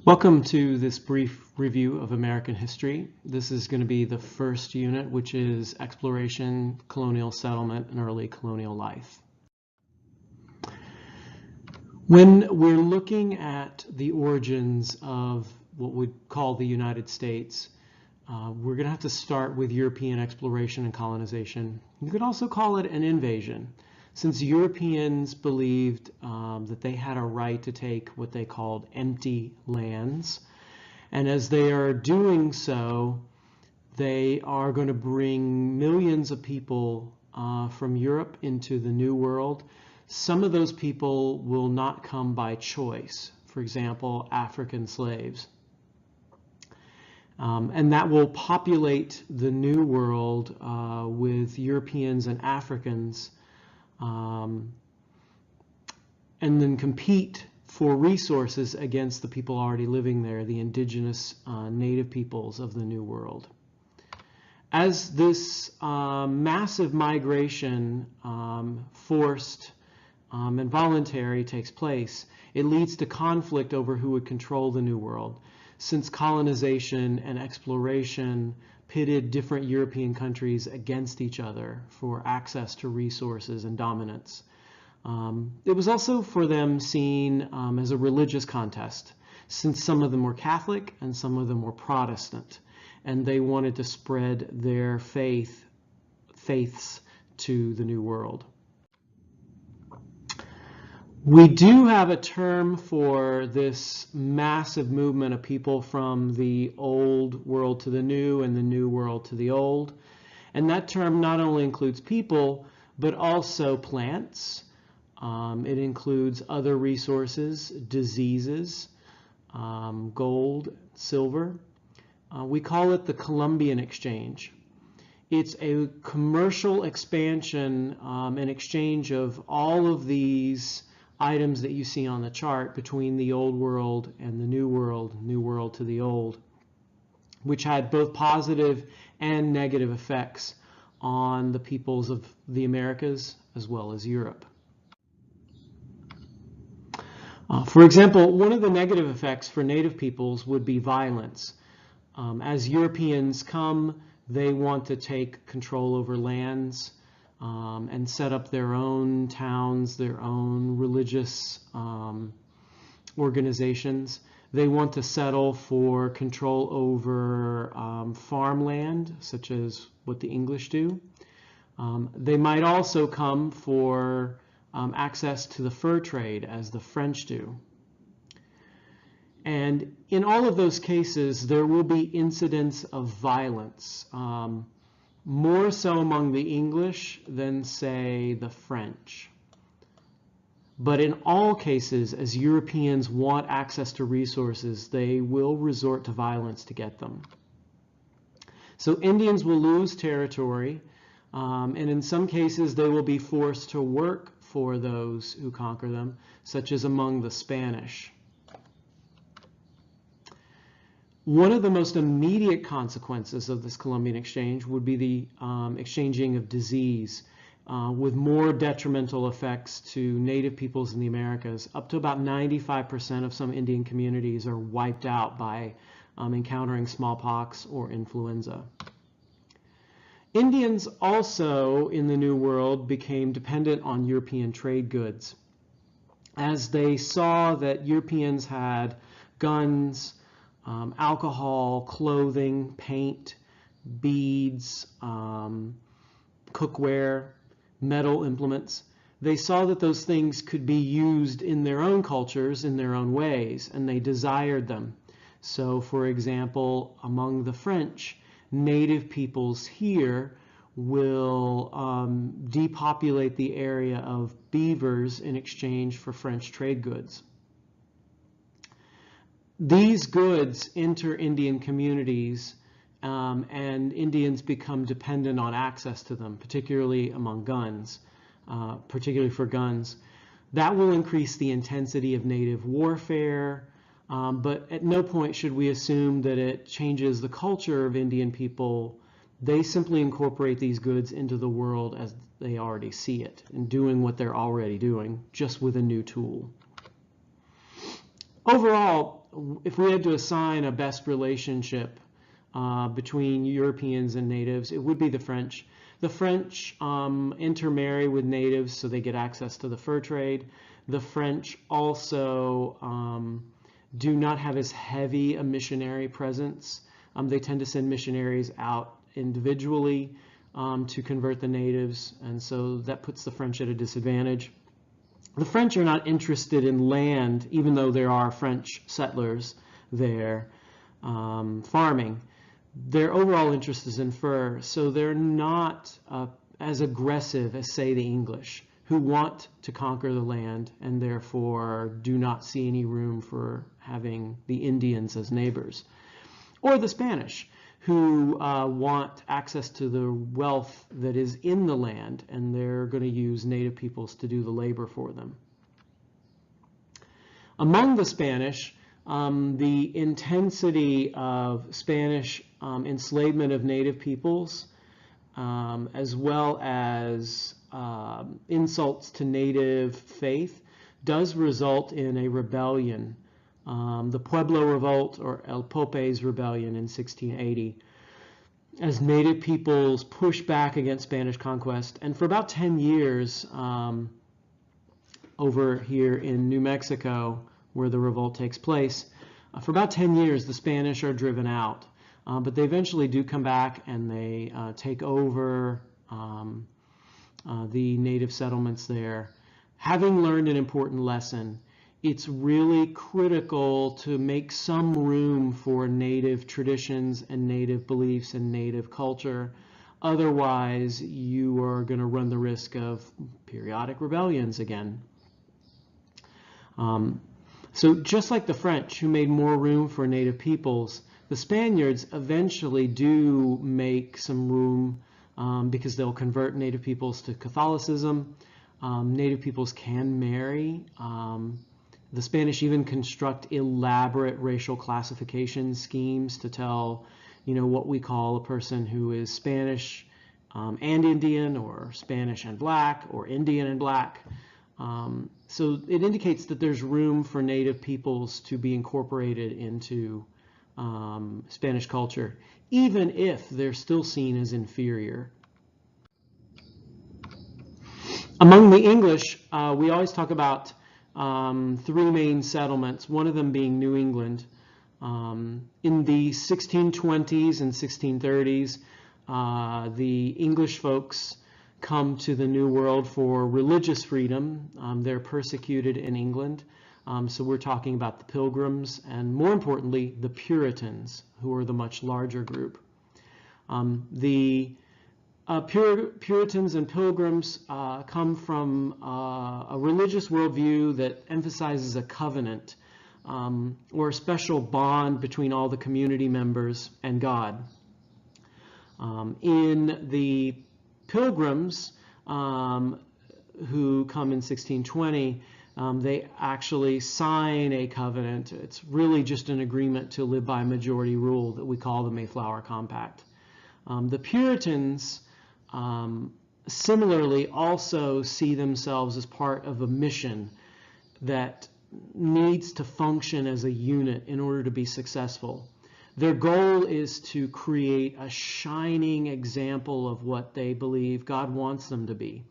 Welcome to this brief review of American history. This is going to be the first unit, which is exploration, colonial settlement, and early colonial life. When we're looking at the origins of what we'd call the United States, we're going to have to start with European exploration and colonization. You could also call it an invasion, since Europeans believed that they had a right to take what they called empty lands. And as they are doing so, they are going to bring millions of people from Europe into the New World. Some of those people will not come by choice. For example, African slaves. And that will populate the New World with Europeans and Africans, and then compete for resources against the people already living there, the indigenous native peoples of the New World. As this massive migration, forced and voluntary, takes place, it leads to conflict over who would control the New World, since colonization and exploration pitted different European countries against each other for access to resources and dominance. It was also for them seen as a religious contest, since some of them were Catholic and some of them were Protestant, and they wanted to spread their faiths to the New World. We do have a term for this massive movement of people from the old world to the new and the new world to the old. And that term not only includes people, but also plants. It includes other resources, diseases, gold, silver. We call it the Columbian Exchange. It's a commercial expansion and exchange of all of these items that you see on the chart between the old world and the new world to the old, which had both positive and negative effects on the peoples of the Americas as well as Europe. For example, one of the negative effects for native peoples would be violence. As Europeans come, they want to take control over lands, and set up their own towns, their own religious organizations. They want to settle for control over farmland, such as what the English do. They might also come for access to the fur trade, as the French do. And in all of those cases, there will be incidents of violence. More so among the English than, say, the French. But in all cases, as Europeans want access to resources, they will resort to violence to get them. So Indians will lose territory, and in some cases they will be forced to work for those who conquer them, such as among the Spanish. One of the most immediate consequences of this Columbian Exchange would be the exchanging of disease, with more detrimental effects to native peoples in the Americas. Up to about 95% of some Indian communities are wiped out by encountering smallpox or influenza. Indians also in the New World became dependent on European trade goods, as they saw that Europeans had guns, alcohol, clothing, paint, beads, cookware, metal implements. They saw that those things could be used in their own cultures in their own ways, and they desired them. So, for example, among the French, native peoples here will depopulate the area of beavers in exchange for French trade goods. These goods enter Indian communities, and Indians become dependent on access to them, particularly among guns, particularly for guns. That will increase the intensity of native warfare, but at no point should we assume that it changes the culture of Indian people. They simply incorporate these goods into the world as they already see it, and doing what they're already doing, just with a new tool. Overall, if we had to assign a best relationship between Europeans and natives, it would be the French. The French intermarry with natives so they get access to the fur trade. The French also do not have as heavy a missionary presence. They tend to send missionaries out individually to convert the natives, and so that puts the French at a disadvantage. The French are not interested in land, even though there are French settlers there farming. Their overall interest is in fur, so they're not as aggressive as, say, the English, who want to conquer the land and therefore do not see any room for having the Indians as neighbors. Or the Spanish, who want access to the wealth that is in the land, and they're going to use native peoples to do the labor for them. Among the Spanish, the intensity of Spanish enslavement of native peoples, as well as insults to native faith, does result in a rebellion. The Pueblo Revolt, or El Pope's Rebellion in 1680, as native peoples push back against Spanish conquest. And for about 10 years over here in New Mexico, where the revolt takes place, for about 10 years the Spanish are driven out. But they eventually do come back and they take over the native settlements there. Having learned an important lesson, it's really critical to make some room for native traditions and native beliefs and native culture. Otherwise, you are going to run the risk of periodic rebellions again. So just like the French, who made more room for native peoples, the Spaniards eventually do make some room because they'll convert native peoples to Catholicism. Native peoples can marry. The Spanish even construct elaborate racial classification schemes to tell, what we call a person who is Spanish and Indian, or Spanish and black, or Indian and black. So it indicates that there's room for native peoples to be incorporated into Spanish culture, even if they're still seen as inferior. Among the English, we always talk about three main settlements, one of them being New England. In the 1620s and 1630s, the English folks come to the New World for religious freedom. They're persecuted in England. So we're talking about the Pilgrims and, more importantly, the Puritans, who are the much larger group. The Puritans and Pilgrims come from a religious worldview that emphasizes a covenant or a special bond between all the community members and God. In the Pilgrims, who come in 1620, they actually sign a covenant. It's really just an agreement to live by majority rule that we call the Mayflower Compact. The Puritans similarly also see themselves as part of a mission that needs to function as a unit in order to be successful. Their goal is to create a shining example of what they believe God wants them to be.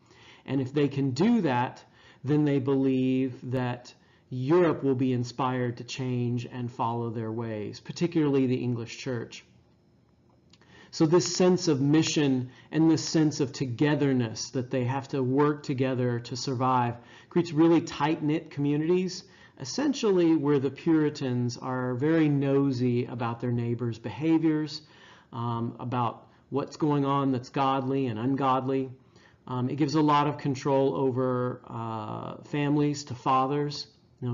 And if they can do that, then they believe that Europe will be inspired to change and follow their ways, particularly the English church. So this sense of mission and this sense of togetherness, that they have to work together to survive, creates really tight-knit communities, essentially where the Puritans are very nosy about their neighbors' behaviors, about what's going on that's godly and ungodly. It gives a lot of control over families to fathers.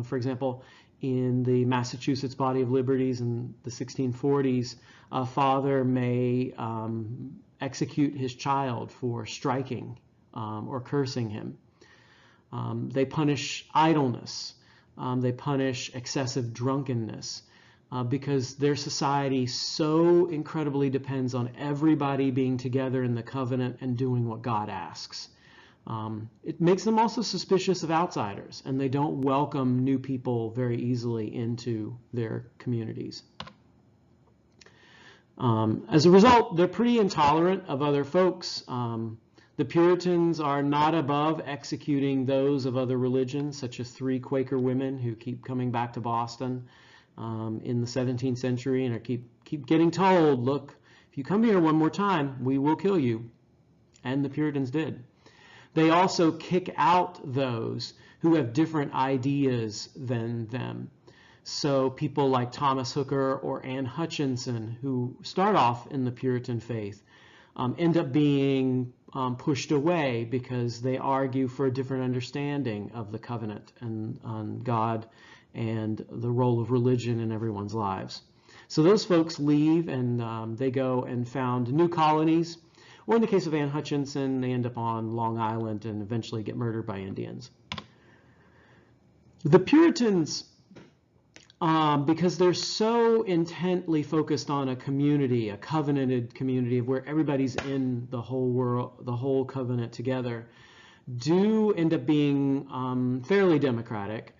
For example, in the Massachusetts Body of Liberties in the 1640s, a father may execute his child for striking or cursing him. They punish idleness. They punish excessive drunkenness because their society so incredibly depends on everybody being together in the covenant and doing what God asks. It makes them also suspicious of outsiders, and they don't welcome new people very easily into their communities. As a result, they're pretty intolerant of other folks. The Puritans are not above executing those of other religions, such as 3 Quaker women who keep coming back to Boston in the 17th century and keep getting told, look, if you come here one more time, we will kill you. And the Puritans did. They also kick out those who have different ideas than them. So people like Thomas Hooker or Anne Hutchinson, who start off in the Puritan faith, end up being pushed away because they argue for a different understanding of the covenant and on God and the role of religion in everyone's lives. So those folks leave, and they go and found new colonies, or in the case of Anne Hutchinson, they end up on Long Island and eventually get murdered by Indians. The Puritans, because they're so intently focused on a community, a covenanted community of where everybody's in the whole world, the whole covenant together, do end up being fairly democratic.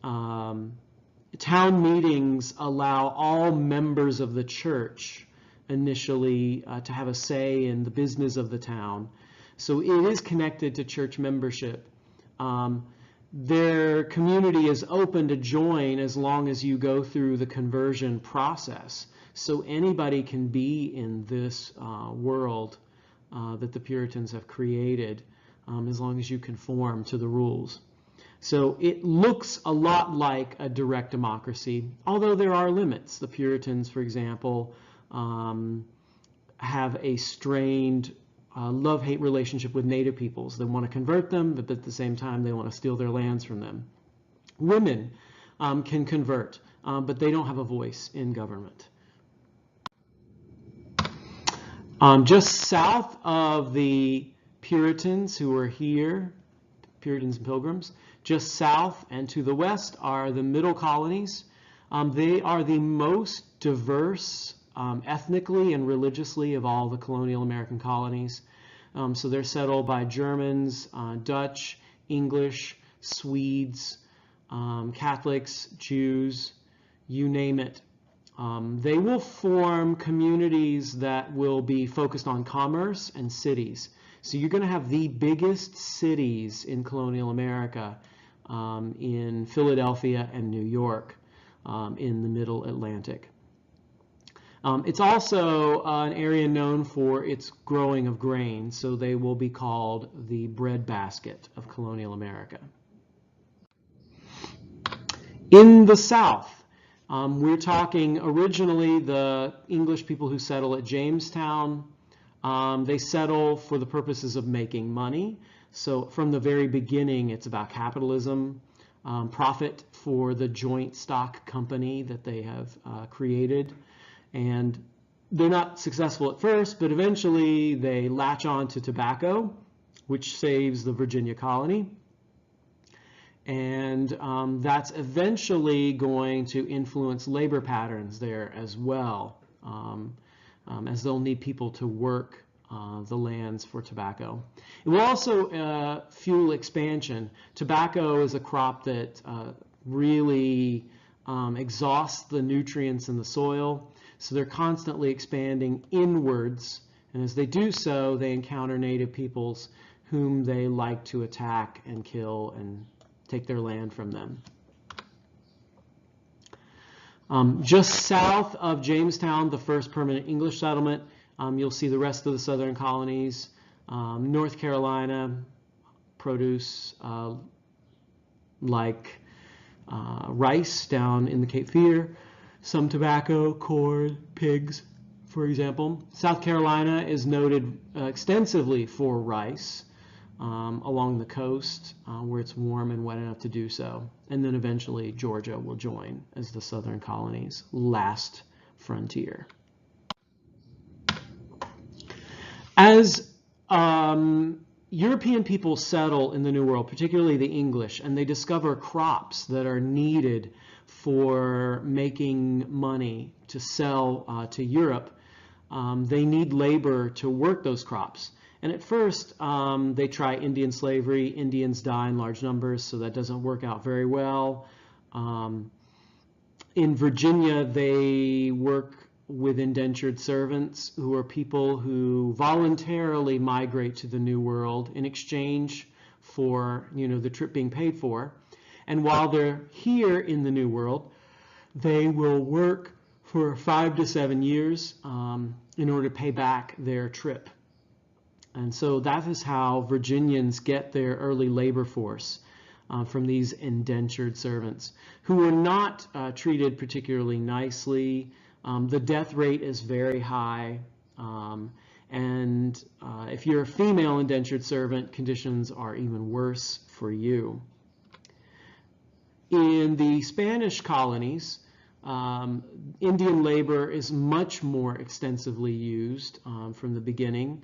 Town meetings allow all members of the church initially to have a say in the business of the town. So it is connected to church membership. Their community is open to join as long as you go through the conversion process. So anybody can be in this world that the Puritans have created as long as you conform to the rules. So it looks a lot like a direct democracy, although there are limits. The Puritans, for example, have a strained love-hate relationship with native peoples. They want to convert them, but at the same time they want to steal their lands from them. Women can convert, but they don't have a voice in government. Just south of the Puritans who are here, Puritans and Pilgrims, just south and to the west are the Middle Colonies. They are the most diverse ethnically and religiously of all the colonial American colonies. So they're settled by Germans, Dutch, English, Swedes, Catholics, Jews, you name it. They will form communities that will be focused on commerce and cities. So you're going to have the biggest cities in colonial America in Philadelphia and New York in the Middle Atlantic. It's also an area known for its growing of grain, so they will be called the breadbasket of colonial America. In the South, we're talking originally the English people who settle at Jamestown. They settle for the purposes of making money. So from the very beginning, it's about capitalism, profit for the joint stock company that they have created. And they're not successful at first, but eventually they latch on to tobacco, which saves the Virginia colony. And that's eventually going to influence labor patterns there as well, as they'll need people to work the lands for tobacco. It will also fuel expansion. Tobacco is a crop that really exhausts the nutrients in the soil, so they're constantly expanding inwards, and as they do so, they encounter native peoples whom they like to attack and kill and take their land from them. Just south of Jamestown, the first permanent English settlement, you'll see the rest of the southern colonies. North Carolina, produce like rice down in the Cape Fear, some tobacco, corn, pigs, for example. South Carolina is noted extensively for rice along the coast where it's warm and wet enough to do so. And then eventually Georgia will join as the southern colonies' last frontier. As European people settle in the New World, particularly the English, and they discover crops that are needed for making money to sell to Europe, they need labor to work those crops. And at first, they try Indian slavery. Indians die in large numbers, so that doesn't work out very well. In Virginia, they work with indentured servants, who are people who voluntarily migrate to the New World in exchange for, the trip being paid for. And while they're here in the New World, they will work for 5 to 7 years in order to pay back their trip. And so that is how Virginians get their early labor force, from these indentured servants, who were not treated particularly nicely. The death rate is very high, and if you're a female indentured servant, conditions are even worse for you. In the Spanish colonies, Indian labor is much more extensively used from the beginning.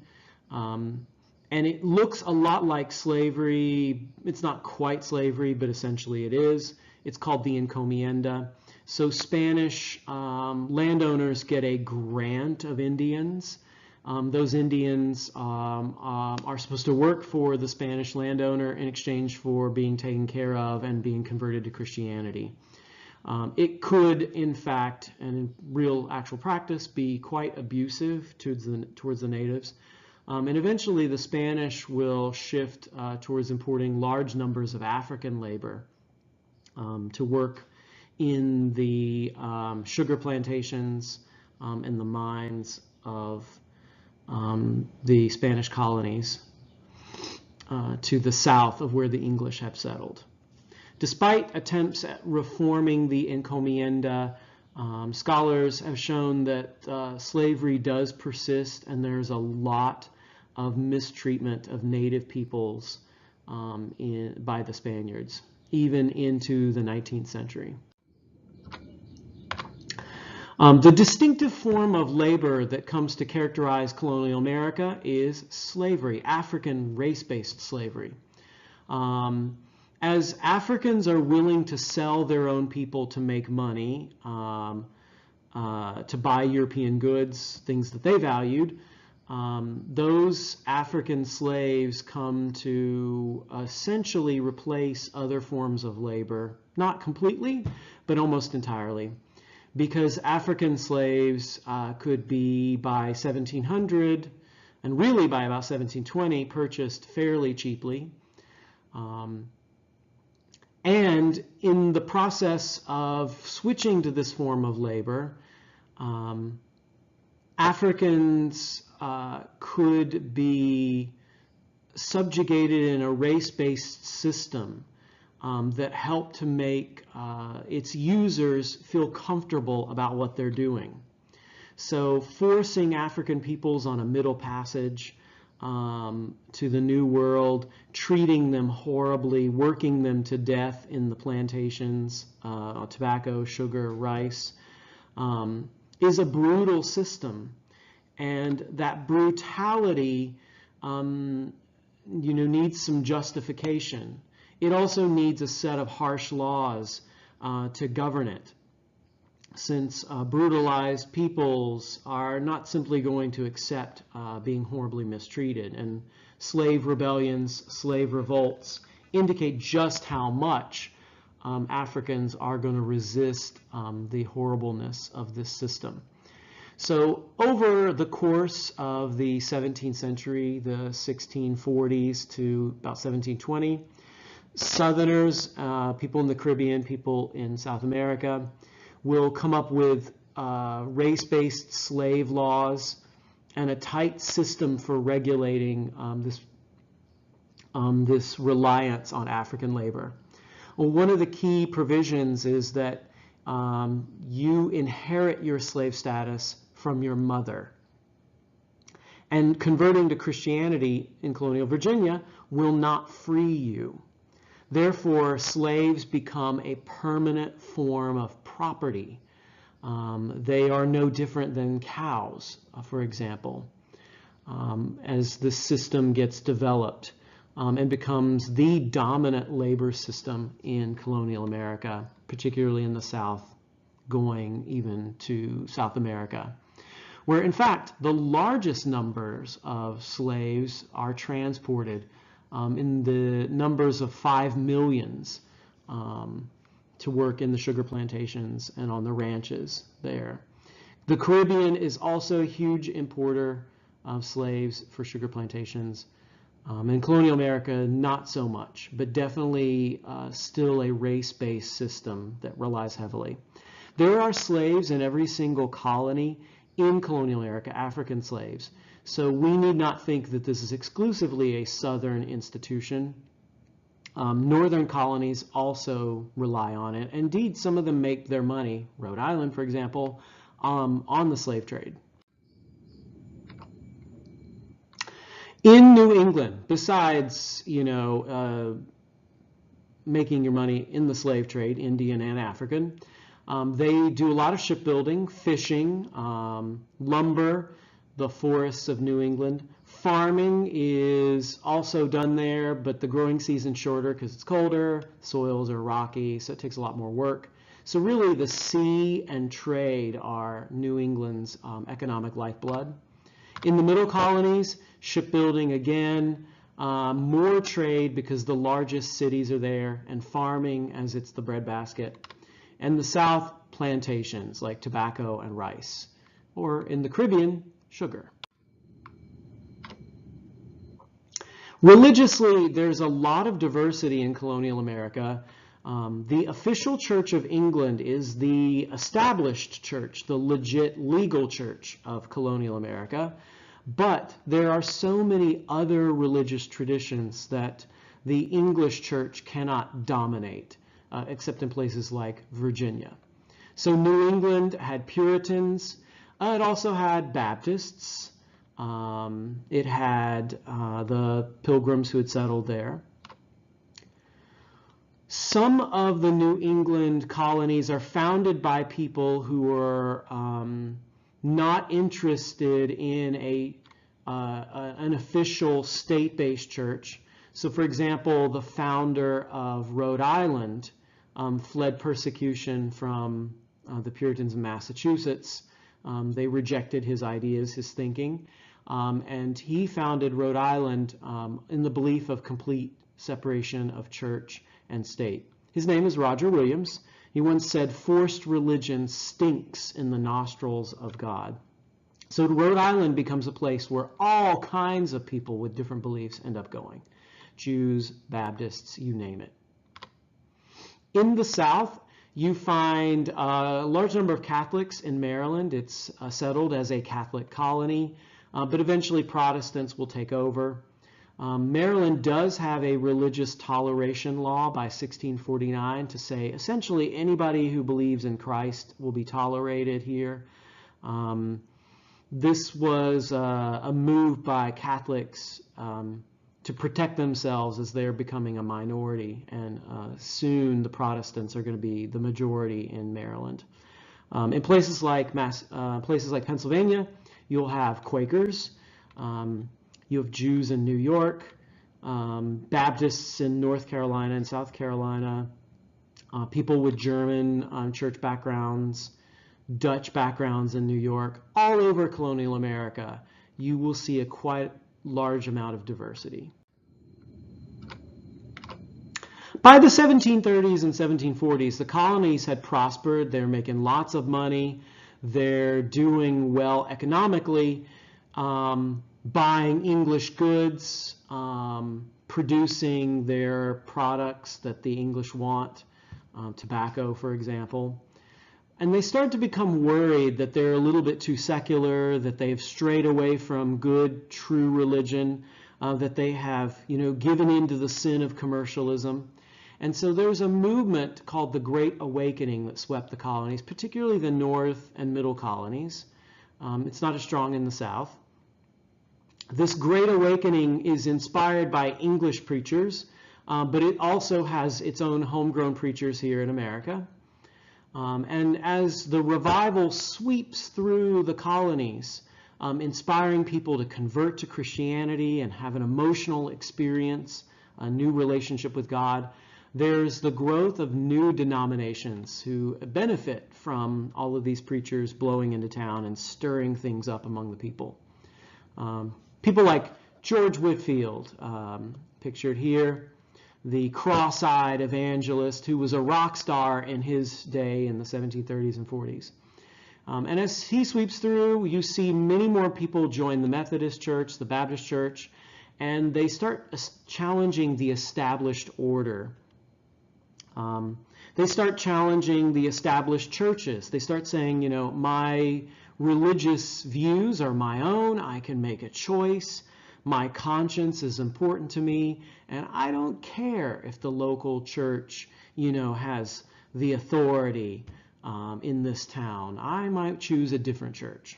And it looks a lot like slavery. It's not quite slavery, but essentially it is. It's called the encomienda. So Spanish landowners get a grant of Indians. Those Indians are supposed to work for the Spanish landowner in exchange for being taken care of and being converted to Christianity. It could, in fact, and in real actual practice, be quite abusive towards the natives. And eventually the Spanish will shift towards importing large numbers of African labor to work in the sugar plantations and the mines of the Spanish colonies to the south of where the English have settled. Despite attempts at reforming the encomienda, scholars have shown that slavery does persist, and there's a lot of mistreatment of native peoples by the Spaniards, even into the 19th century. The distinctive form of labor that comes to characterize colonial America is slavery, African race-based slavery. As Africans are willing to sell their own people to make money, to buy European goods, things that they valued, those African slaves come to essentially replace other forms of labor, not completely, but almost entirely. Because African slaves could be by 1700, and really by about 1720, purchased fairly cheaply. And in the process of switching to this form of labor, Africans could be subjugated in a race-based system that helped to make its users feel comfortable about what they're doing. So forcing African peoples on a middle passage to the New World, treating them horribly, working them to death in the plantations, tobacco, sugar, rice, is a brutal system. And that brutality needs some justification. It also needs a set of harsh laws to govern it, since brutalized peoples are not simply going to accept being horribly mistreated. And slave rebellions, slave revolts indicate just how much Africans are going to resist the horribleness of this system. So over the course of the 17th century, the 1640s to about 1720, Southerners, people in the Caribbean, people in South America, will come up with race-based slave laws and a tight system for regulating this reliance on African labor. Well, one of the key provisions is that you inherit your slave status from your mother. And converting to Christianity in colonial Virginia will not free you. Therefore, slaves become a permanent form of property. They are no different than cows, for example, as this system gets developed and becomes the dominant labor system in colonial America, particularly in the South, going even to South America. where in fact the largest numbers of slaves are transported in the numbers of 5 millions to work in the sugar plantations and on the ranches there. The Caribbean is also a huge importer of slaves for sugar plantations. In colonial America, not so much, but definitely still a race-based system that relies heavily. There are slaves in every single colony in colonial America, African slaves. So we need not think that this is exclusively a Southern institution. Northern colonies also rely on it. Indeed, some of them make their money, Rhode Island, for example, on the slave trade. In New England, besides, making your money in the slave trade, Indian and African, they do a lot of shipbuilding, fishing, lumber, the forests of New England. Farming is also done there, but the growing season's shorter because it's colder, soils are rocky, so it takes a lot more work. So really the sea and trade are New England's economic lifeblood. In the middle colonies, shipbuilding again, more trade because the largest cities are there, and farming as it's the breadbasket. And the South, plantations like tobacco and rice, or in the Caribbean, sugar. Religiously, there's a lot of diversity in colonial America. The official Church of England is the established church, the legit legal church of colonial America. But there are so many other religious traditions that the English church cannot dominate, except in places like Virginia. So New England had Puritans. It also had Baptists. It had the Pilgrims who had settled there. Some of the New England colonies are founded by people who are not interested in an official state-based church. So, for example, the founder of Rhode Island fled persecution from the Puritans in Massachusetts. They rejected his ideas, his thinking, and he founded Rhode Island in the belief of complete separation of church and state. His name is Roger Williams. He once said, "Forced religion stinks in the nostrils of God." So Rhode Island becomes a place where all kinds of people with different beliefs end up going. Jews, Baptists, you name it. In the South, you find a large number of Catholics in Maryland. It's settled as a Catholic colony, but eventually Protestants will take over. Maryland does have a religious toleration law by 1649 to say essentially anybody who believes in Christ will be tolerated here. This was a move by Catholics to protect themselves as they're becoming a minority, and soon the Protestants are going to be the majority in Maryland. In places like Pennsylvania, you'll have Quakers. You have Jews in New York, Baptists in North Carolina and South Carolina, people with German church backgrounds, Dutch backgrounds in New York. All over colonial America, you will see a quite large amount of diversity. By the 1730s and 1740s, the colonies had prospered. They're making lots of money. They're doing well economically. Buying English goods, producing their products that the English want, tobacco, for example. And they start to become worried that they're a little bit too secular, that they've strayed away from good, true religion, that they have, given into the sin of commercialism. And so there's a movement called the Great Awakening that swept the colonies, particularly the North and Middle colonies. It's not as strong in the South. This Great Awakening is inspired by English preachers, but it also has its own homegrown preachers here in America. And as the revival sweeps through the colonies, inspiring people to convert to Christianity and have an emotional experience, a new relationship with God, There's the growth of new denominations who benefit from all of these preachers blowing into town and stirring things up among the people. People like George Whitefield, pictured here, the cross-eyed evangelist who was a rock star in his day in the 1730s and 40s. And as he sweeps through, you see many more people join the Methodist Church, the Baptist Church, and they start challenging the established order. They start challenging the established churches. They start saying, you know, my religious views are my own. I can make a choice. My conscience is important to me, and I don't care if the local church, you know, has the authority in this town. I might choose a different church.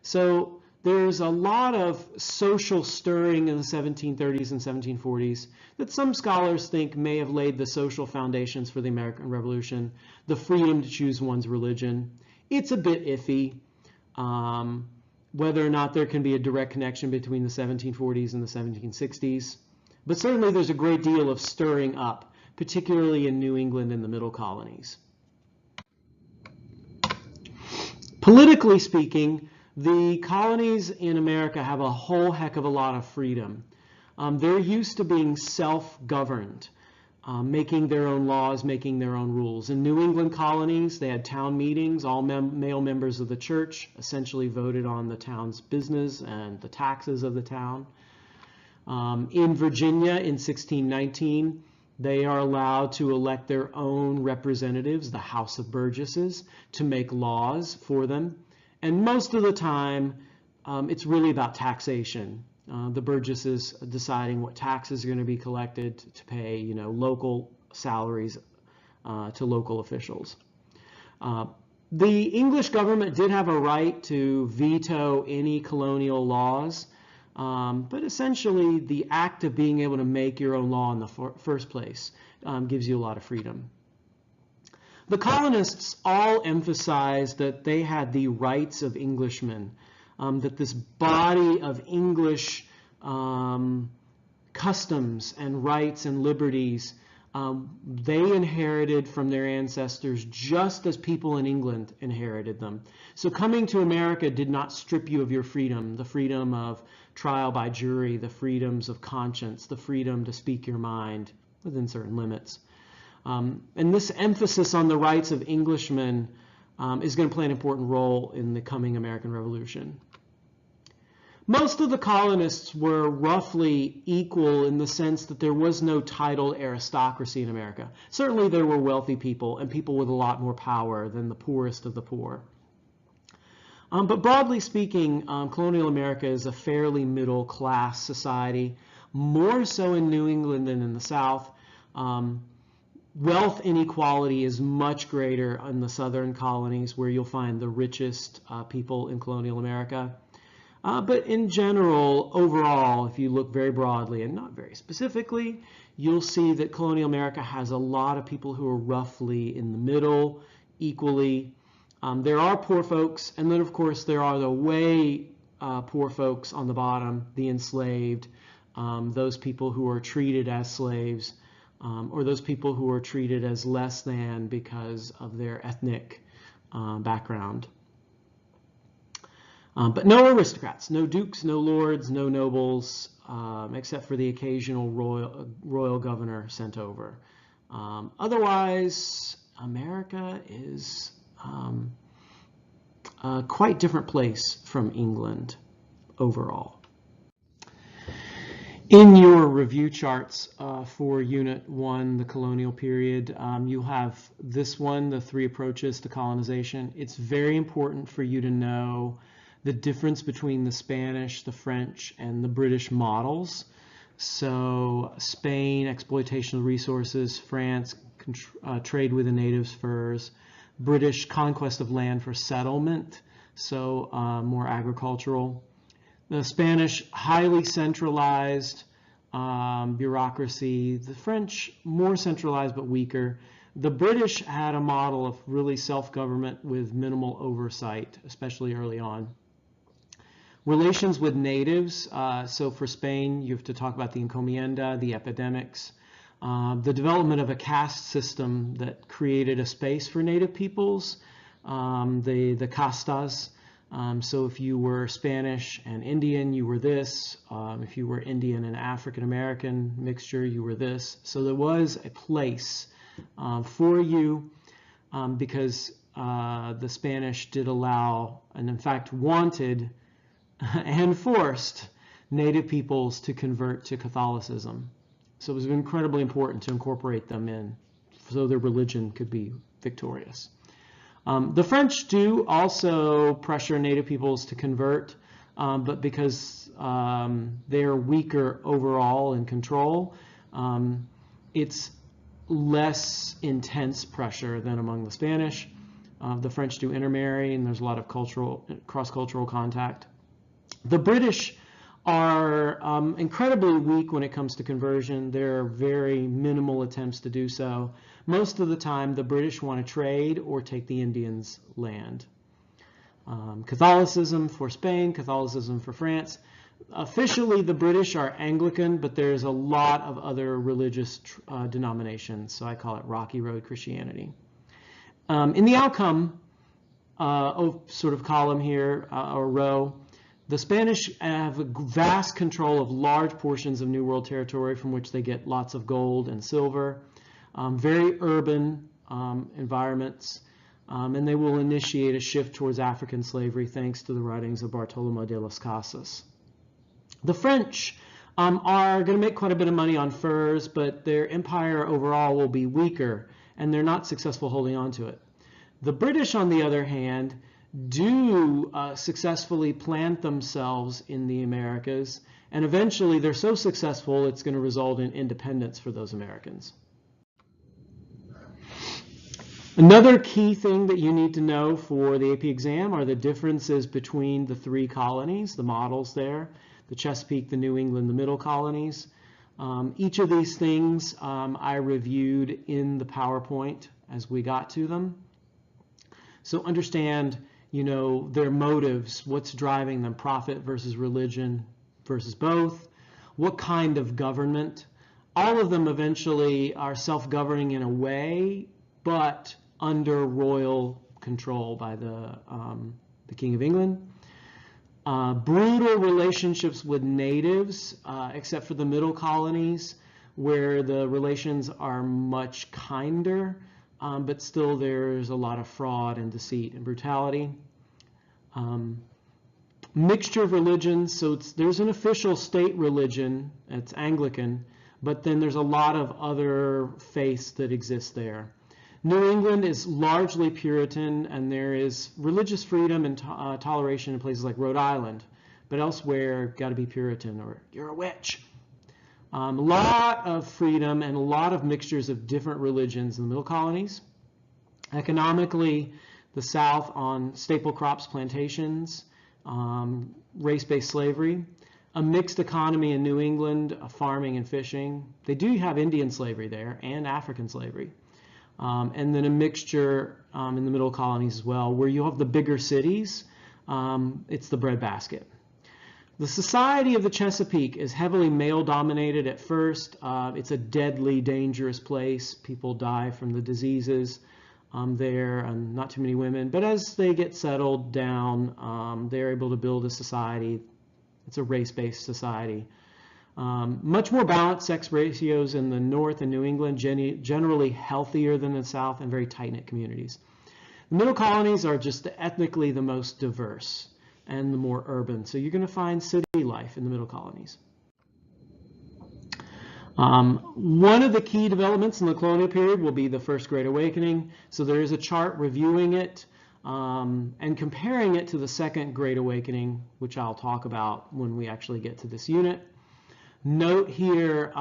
So there's a lot of social stirring in the 1730s and 1740s that some scholars think may have laid the social foundations for the American Revolution, the freedom to choose one's religion. It's a bit iffy whether or not there can be a direct connection between the 1740s and the 1760s, but certainly there's a great deal of stirring up, particularly in New England and the Middle Colonies. Politically speaking, the colonies in America have a whole heck of a lot of freedom. They're used to being self-governed, making their own laws, making their own rules. In New England colonies, they had town meetings. All male members of the church essentially voted on the town's business and the taxes of the town. In Virginia in 1619, they are allowed to elect their own representatives, the House of Burgesses, to make laws for them. And most of the time, it's really about taxation. The Burgesses deciding what taxes are going to be collected to pay, you know, local salaries to local officials. The English government did have a right to veto any colonial laws, but essentially the act of being able to make your own law in the first place gives you a lot of freedom. The colonists all emphasized that they had the rights of Englishmen, that this body of English customs and rights and liberties they inherited from their ancestors just as people in England inherited them. So coming to America did not strip you of your freedom, the freedom of trial by jury, the freedoms of conscience, the freedom to speak your mind within certain limits. And this emphasis on the rights of Englishmen is going to play an important role in the coming American Revolution. Most of the colonists were roughly equal in the sense that there was no titled aristocracy in America. Certainly there were wealthy people and people with a lot more power than the poorest of the poor. But broadly speaking, colonial America is a fairly middle class society, more so in New England than in the South. Wealth inequality is much greater in the southern colonies, where you'll find the richest people in colonial America. But in general, overall, if you look very broadly and not very specifically, you'll see that colonial America has a lot of people who are roughly in the middle, equally. There are poor folks, and then of course there are the way poor folks on the bottom, the enslaved, those people who are treated as slaves, or those people who are treated as less than because of their ethnic background. But no aristocrats, no dukes, no lords, no nobles, except for the occasional royal governor sent over. Otherwise, America is a quite different place from England overall. In your review charts for Unit 1, the colonial period, you have this one, the 3 approaches to colonization. It's very important for you to know the difference between the Spanish, the French, and the British models. So Spain, exploitation of resources; France, trade with the natives' furs; British, conquest of land for settlement, so more agricultural. The Spanish, highly centralized bureaucracy. The French, more centralized but weaker. The British had a model of really self-government with minimal oversight, especially early on. Relations with natives, so for Spain, you have to talk about the encomienda, the epidemics. the development of a caste system that created a space for native peoples, the castas. So if you were Spanish and Indian, you were this. If you were Indian and African American mixture, you were this. So there was a place for you because the Spanish did allow, and in fact wanted and forced, native peoples to convert to Catholicism. So it was incredibly important to incorporate them in so their religion could be victorious. The French do also pressure native peoples to convert, but because they're weaker overall in control, it's less intense pressure than among the Spanish. The French do intermarry, and there's a lot of cross-cultural contact. The British are incredibly weak when it comes to conversion. There are very minimal attempts to do so. Most of the time, the British want to trade or take the Indians' land. Catholicism for Spain, Catholicism for France. Officially, the British are Anglican, but there's a lot of other religious denominations, so I call it Rocky Road Christianity. In the outcome, sort of column here, or row, the Spanish have a vast control of large portions of New World territory from which they get lots of gold and silver, very urban environments, and they will initiate a shift towards African slavery thanks to the writings of Bartolomé de las Casas. The French are going to make quite a bit of money on furs, but their empire overall will be weaker, and they're not successful holding on to it. The British, on the other hand, do successfully plant themselves in the Americas, and eventually they're so successful it's going to result in independence for those Americans. Another key thing that you need to know for the AP exam are the differences between the three colonies, the models there, the Chesapeake, the New England, the Middle Colonies. Each of these things I reviewed in the PowerPoint as we got to them. So understand, their motives, what's driving them, profit versus religion versus both, what kind of government. All of them eventually are self-governing in a way, but under royal control by the King of England. Brutal relationships with natives, except for the Middle Colonies, where the relations are much kinder, but still there's a lot of fraud and deceit and brutality. Mixture of religions, so there's an official state religion, it's Anglican, but then there's a lot of other faiths that exist there. New England is largely Puritan, and there is religious freedom and toleration in places like Rhode Island, but elsewhere, got to be Puritan or you're a witch. A lot of freedom and a lot of mixtures of different religions in the Middle Colonies. Economically, the South on staple crops, plantations, race-based slavery. A mixed economy in New England, farming and fishing. They do have Indian slavery there and African slavery. And then a mixture in the Middle Colonies as well, where you have the bigger cities. It's the breadbasket. The society of the Chesapeake is heavily male-dominated at first. It's a deadly, dangerous place. People die from the diseases there, and not too many women. But as they get settled down, they're able to build a society. It's a race-based society. Much more balanced sex ratios in the North and New England, generally healthier than the South, and very tight-knit communities. The Middle Colonies are just ethnically the most diverse and the more urban. So you're going to find city life in the Middle Colonies. One of the key developments in the colonial period will be the First Great Awakening. So there is a chart reviewing it and comparing it to the Second Great Awakening, which I'll talk about when we actually get to this unit. Note here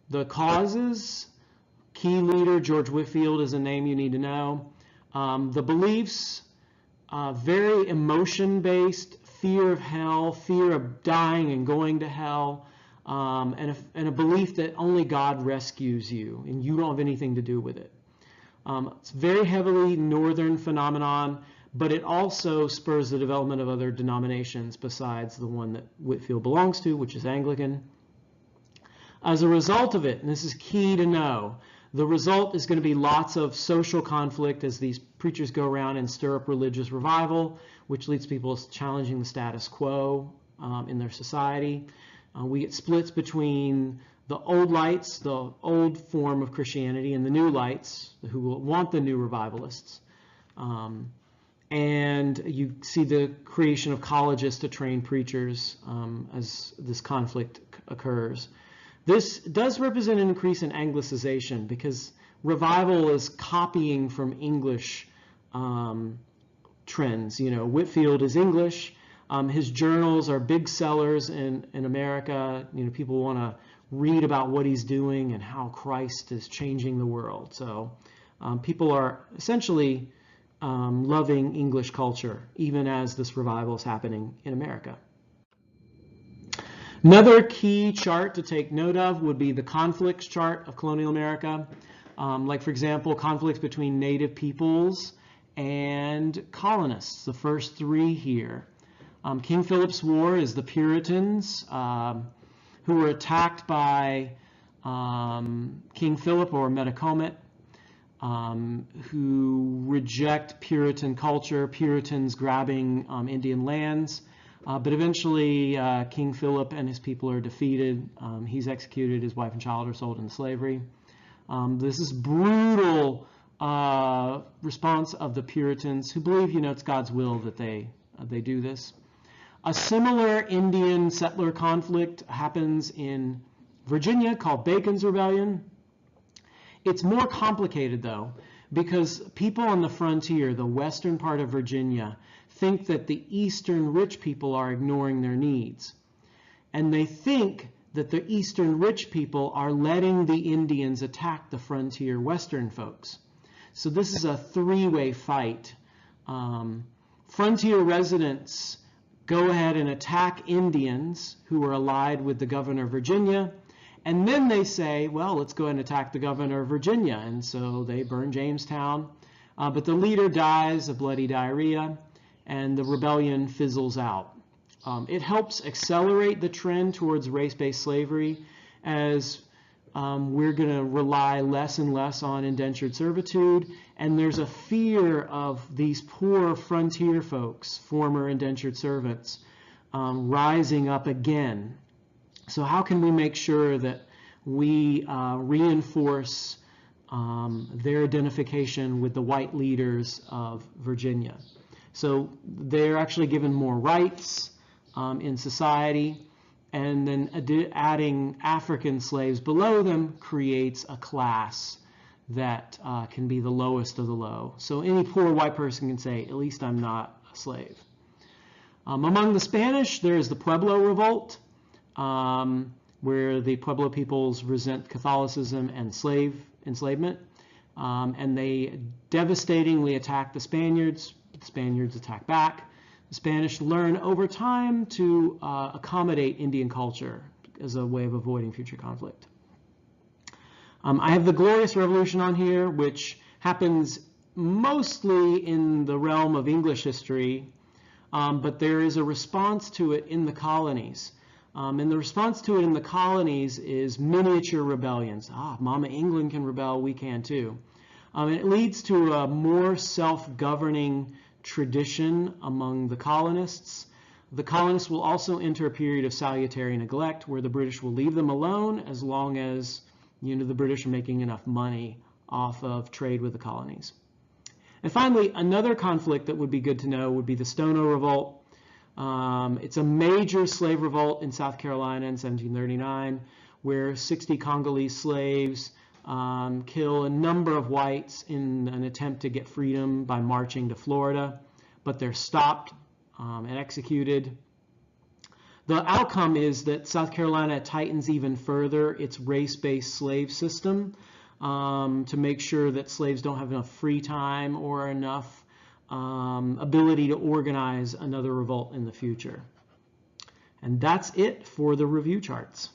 the causes. Key leader George Whitefield is a name you need to know. The beliefs, very emotion-based, fear of hell, fear of dying and going to hell, and a belief that only God rescues you and you don't have anything to do with it. It's very heavily northern phenomenon, but it also spurs the development of other denominations besides the one that Whitefield belongs to, which is Anglican. As a result of it, and this is key to know, the result is going to be lots of social conflict as these preachers go around and stir up religious revival, which leads people challenging the status quo in their society. We get splits between the old lights, the old form of Christianity, and the new lights, who want the new revivalists. And you see the creation of colleges to train preachers as this conflict occurs. This does represent an increase in Anglicization because revival is copying from English trends. You know, Whitefield is English. His journals are big sellers in America. You know, people want to read about what he's doing and how Christ is changing the world. So people are essentially loving English culture, even as this revival is happening in America. Another key chart to take note of would be the conflicts chart of colonial America. Like, for example, conflicts between native peoples and colonists, the first three here. King Philip's War is the Puritans who were attacked by King Philip or Metacomet, who reject Puritan culture, Puritans grabbing Indian lands. But eventually King Philip and his people are defeated. He's executed, his wife and child are sold into slavery. This is brutal response of the Puritans, who believe, you know, it's God's will that they do this. A similar Indian settler conflict happens in Virginia called Bacon's Rebellion. It's more complicated, though, because people on the frontier, the western part of Virginia, think that the eastern rich people are ignoring their needs. And they think that the eastern rich people are letting the Indians attack the frontier western folks. So this is a three-way fight. Frontier residents go ahead and attack Indians who are allied with the governor of Virginia. And then they say, well, let's go ahead and attack the governor of Virginia. And so they burn Jamestown. But the leader dies of bloody diarrhea, and the rebellion fizzles out. It helps accelerate the trend towards race-based slavery, as we're going to rely less and less on indentured servitude. And there's a fear of these poor frontier folks, former indentured servants, rising up again. So how can we make sure that we reinforce their identification with the white leaders of Virginia? So they're actually given more rights in society, and then adding African slaves below them creates a class that can be the lowest of the low. So any poor white person can say, at least I'm not a slave. Among the Spanish, there is the Pueblo Revolt, where the Pueblo peoples resent Catholicism and enslavement, and they devastatingly attack the Spaniards. The Spaniards attack back. The Spanish learn over time to accommodate Indian culture as a way of avoiding future conflict. I have the Glorious Revolution on here, which happens mostly in the realm of English history, but there is a response to it in the colonies. And the response to it in the colonies is miniature rebellions. Mama England can rebel, we can too. And it leads to a more self-governing tradition among the colonists. The colonists will also enter a period of salutary neglect, where the British will leave them alone as long as, you know, the British are making enough money off of trade with the colonies. And finally, another conflict that would be good to know would be the Stono Revolt. It's a major slave revolt in South Carolina in 1739, where 60 Congolese slaves kill a number of whites in an attempt to get freedom by marching to Florida, but they're stopped and executed. The outcome is that South Carolina tightens even further its race-based slave system to make sure that slaves don't have enough free time or enough ability to organize another revolt in the future. And that's it for the review charts.